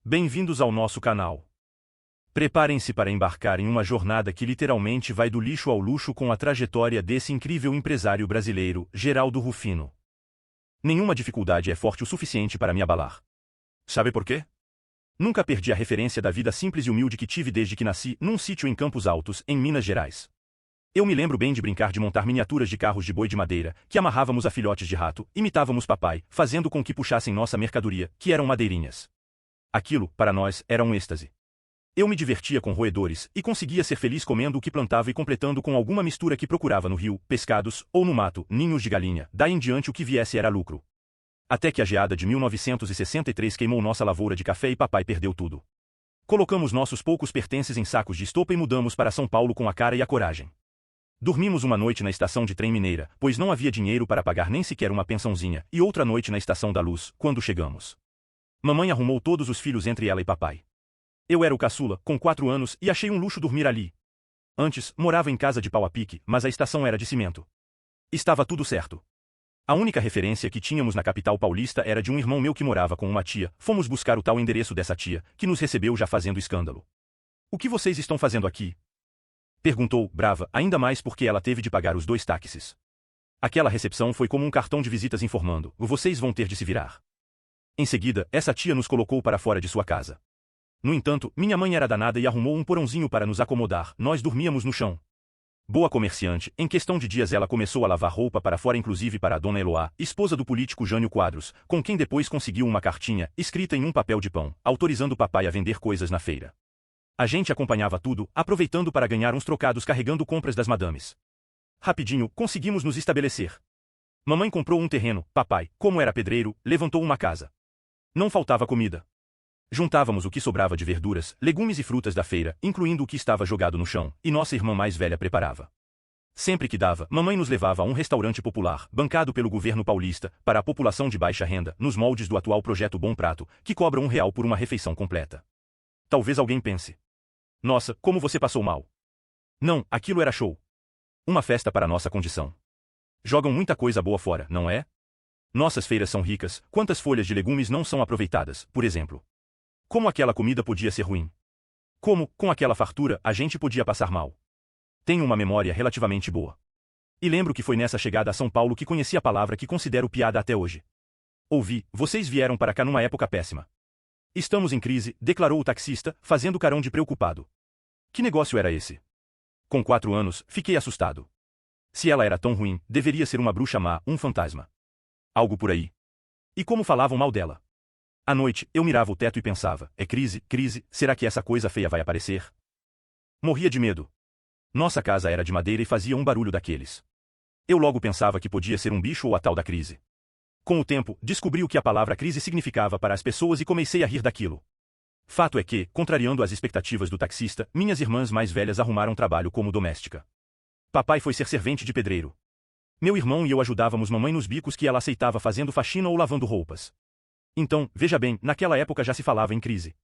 Bem-vindos ao nosso canal. Preparem-se para embarcar em uma jornada que literalmente vai do lixo ao luxo com a trajetória desse incrível empresário brasileiro, Geraldo Rufino. Nenhuma dificuldade é forte o suficiente para me abalar. Sabe por quê? Nunca perdi a referência da vida simples e humilde que tive desde que nasci num sítio em Campos Altos, em Minas Gerais. Eu me lembro bem de brincar de montar miniaturas de carros de boi de madeira, que amarrávamos a filhotes de rato, imitávamos papai, fazendo com que puxassem nossa mercadoria, que eram madeirinhas. Aquilo, para nós, era um êxtase. Eu me divertia com roedores, e conseguia ser feliz comendo o que plantava e completando com alguma mistura que procurava no rio, pescados, ou no mato, ninhos de galinha, daí em diante o que viesse era lucro. Até que a geada de 1963 queimou nossa lavoura de café e papai perdeu tudo. Colocamos nossos poucos pertences em sacos de estopa e mudamos para São Paulo com a cara e a coragem. Dormimos uma noite na estação de trem mineira, pois não havia dinheiro para pagar nem sequer uma pensãozinha, e outra noite na estação da Luz, quando chegamos. Mamãe arrumou todos os filhos entre ela e papai. Eu era o caçula, com 4 anos, e achei um luxo dormir ali. Antes, morava em casa de pau a pique, mas a estação era de cimento. Estava tudo certo. A única referência que tínhamos na capital paulista era de um irmão meu que morava com uma tia. Fomos buscar o tal endereço dessa tia, que nos recebeu já fazendo escândalo. "O que vocês estão fazendo aqui?" perguntou, brava, ainda mais porque ela teve de pagar os 2 táxis. Aquela recepção foi como um cartão de visitas informando: "Vocês vão ter de se virar." Em seguida, essa tia nos colocou para fora de sua casa. No entanto, minha mãe era danada e arrumou um porãozinho para nos acomodar, nós dormíamos no chão. Boa comerciante, em questão de dias ela começou a lavar roupa para fora, inclusive para a dona Eloá, esposa do político Jânio Quadros, com quem depois conseguiu uma cartinha, escrita em um papel de pão, autorizando papai a vender coisas na feira. A gente acompanhava tudo, aproveitando para ganhar uns trocados carregando compras das madames. Rapidinho, conseguimos nos estabelecer. Mamãe comprou um terreno, papai, como era pedreiro, levantou uma casa. Não faltava comida. Juntávamos o que sobrava de verduras, legumes e frutas da feira, incluindo o que estava jogado no chão, e nossa irmã mais velha preparava. Sempre que dava, mamãe nos levava a um restaurante popular, bancado pelo governo paulista, para a população de baixa renda, nos moldes do atual projeto Bom Prato, que cobra R$1 por uma refeição completa. Talvez alguém pense: "Nossa, como você passou mal." Não, aquilo era show. Uma festa para nossa condição. Jogam muita coisa boa fora, não é? Nossas feiras são ricas, quantas folhas de legumes não são aproveitadas, por exemplo? Como aquela comida podia ser ruim? Como, com aquela fartura, a gente podia passar mal? Tenho uma memória relativamente boa. E lembro que foi nessa chegada a São Paulo que conheci a palavra que considero piada até hoje. Ouvi: "Vocês vieram para cá numa época péssima." "Estamos em crise", declarou o taxista, fazendo carão de preocupado. Que negócio era esse? Com 4 anos, fiquei assustado. Se ela era tão ruim, deveria ser uma bruxa má, um fantasma. Algo por aí. E como falavam mal dela. À noite, eu mirava o teto e pensava: "É crise, crise, será que essa coisa feia vai aparecer?" Morria de medo. Nossa casa era de madeira e fazia um barulho daqueles. Eu logo pensava que podia ser um bicho ou a tal da crise. Com o tempo, descobri o que a palavra crise significava para as pessoas e comecei a rir daquilo. Fato é que, contrariando as expectativas do taxista, minhas irmãs mais velhas arrumaram trabalho como doméstica. Papai foi ser servente de pedreiro. Meu irmão e eu ajudávamos mamãe nos bicos que ela aceitava fazendo faxina ou lavando roupas. Então, veja bem, naquela época já se falava em crise.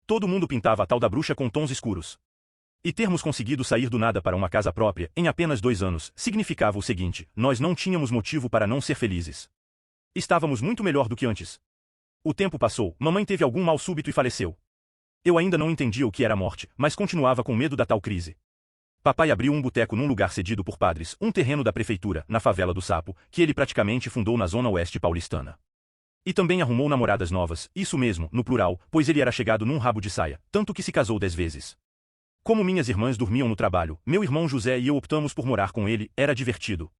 Todo mundo pintava a tal da bruxa com tons escuros. E termos conseguido sair do nada para uma casa própria, em apenas 2 anos, significava o seguinte: nós não tínhamos motivo para não ser felizes. Estávamos muito melhor do que antes. O tempo passou, mamãe teve algum mal súbito e faleceu. Eu ainda não entendia o que era morte, mas continuava com medo da tal crise. Papai abriu um boteco num lugar cedido por padres, um terreno da prefeitura, na favela do Sapo, que ele praticamente fundou na zona oeste paulistana. E também arrumou namoradas novas, isso mesmo, no plural, pois ele era chegado num rabo de saia, tanto que se casou 10 vezes. Como minhas irmãs dormiam no trabalho, meu irmão José e eu optamos por morar com ele, era divertido.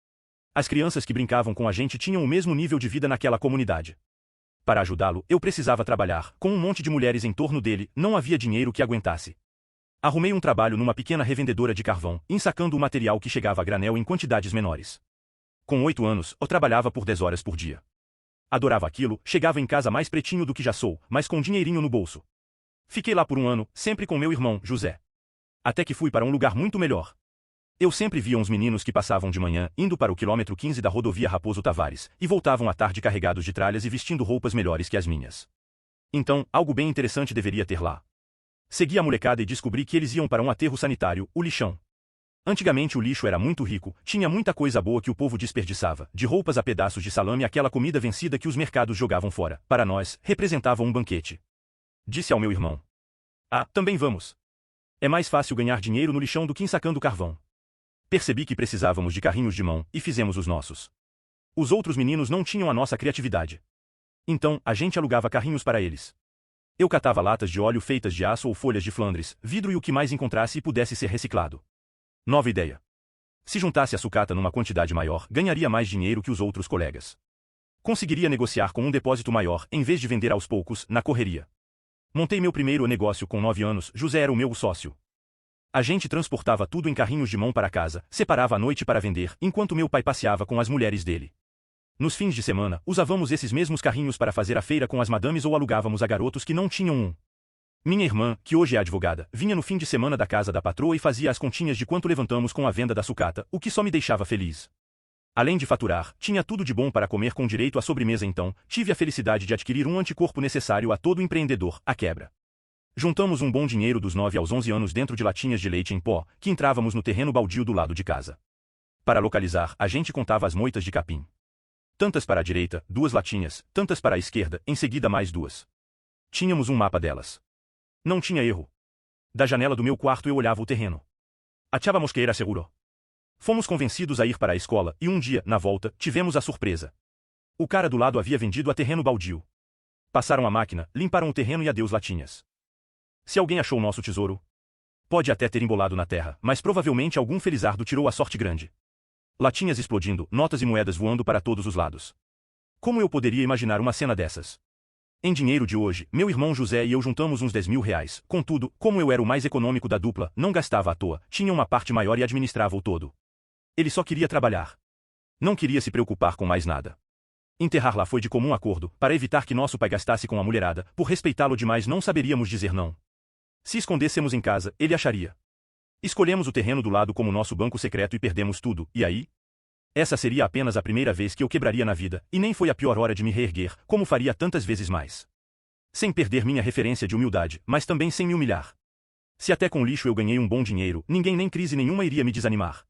As crianças que brincavam com a gente tinham o mesmo nível de vida naquela comunidade. Para ajudá-lo, eu precisava trabalhar, com um monte de mulheres em torno dele, não havia dinheiro que aguentasse. Arrumei um trabalho numa pequena revendedora de carvão, ensacando o material que chegava a granel em quantidades menores. Com 8 anos, eu trabalhava por 10 horas por dia. Adorava aquilo, chegava em casa mais pretinho do que já sou, mas com dinheirinho no bolso. Fiquei lá por 1 ano, sempre com meu irmão, José. Até que fui para um lugar muito melhor. Eu sempre via uns meninos que passavam de manhã, indo para o quilômetro 15 da rodovia Raposo Tavares, e voltavam à tarde carregados de tralhas e vestindo roupas melhores que as minhas. Então, algo bem interessante deveria ter lá. Segui a molecada e descobri que eles iam para um aterro sanitário, o lixão. Antigamente o lixo era muito rico, tinha muita coisa boa que o povo desperdiçava, de roupas a pedaços de salame, aquela comida vencida que os mercados jogavam fora, para nós, representava um banquete. Disse ao meu irmão. Ah, também vamos. É mais fácil ganhar dinheiro no lixão do que ensacando carvão. Percebi que precisávamos de carrinhos de mão e fizemos os nossos. Os outros meninos não tinham a nossa criatividade. Então, a gente alugava carrinhos para eles. Eu catava latas de óleo feitas de aço ou folhas de Flandres, vidro e o que mais encontrasse e pudesse ser reciclado. Nova ideia. Se juntasse a sucata numa quantidade maior, ganharia mais dinheiro que os outros colegas. Conseguiria negociar com um depósito maior, em vez de vender aos poucos, na correria. Montei meu primeiro negócio com 9 anos, José era o meu sócio. A gente transportava tudo em carrinhos de mão para casa, separava à noite para vender, enquanto meu pai passeava com as mulheres dele. Nos fins de semana, usávamos esses mesmos carrinhos para fazer a feira com as madames ou alugávamos a garotos que não tinham um. Minha irmã, que hoje é advogada, vinha no fim de semana da casa da patroa e fazia as continhas de quanto levantamos com a venda da sucata, o que só me deixava feliz. Além de faturar, tinha tudo de bom para comer com direito à sobremesa então, tive a felicidade de adquirir um anticorpo necessário a todo empreendedor, a quebra. Juntamos um bom dinheiro dos 9 aos 11 anos dentro de latinhas de leite em pó, que entrávamos no terreno baldio do lado de casa. Para localizar, a gente contava as moitas de capim. Tantas para a direita, 2 latinhas, tantas para a esquerda, em seguida mais 2. Tínhamos um mapa delas. Não tinha erro. Da janela do meu quarto eu olhava o terreno. A chava mosqueira assegurou. Fomos convencidos a ir para a escola e um dia, na volta, tivemos a surpresa. O cara do lado havia vendido a terreno baldio. Passaram a máquina, limparam o terreno e adeus latinhas. Se alguém achou o nosso tesouro, pode até ter embolado na terra, mas provavelmente algum felizardo tirou a sorte grande. Latinhas explodindo, notas e moedas voando para todos os lados. Como eu poderia imaginar uma cena dessas? Em dinheiro de hoje, meu irmão José e eu juntamos uns 10 mil reais, contudo, como eu era o mais econômico da dupla, não gastava à toa, tinha uma parte maior e administrava o todo. Ele só queria trabalhar. Não queria se preocupar com mais nada. Enterrar lá foi de comum acordo, para evitar que nosso pai gastasse com a mulherada, por respeitá-lo demais não saberíamos dizer não. Se escondêssemos em casa, ele acharia. Escolhemos o terreno do lado como nosso banco secreto e perdemos tudo, e aí? Essa seria apenas a primeira vez que eu quebraria na vida, e nem foi a pior hora de me reerguer, como faria tantas vezes mais. Sem perder minha referência de humildade, mas também sem me humilhar. Se até com lixo eu ganhei um bom dinheiro, ninguém nem crise nenhuma iria me desanimar.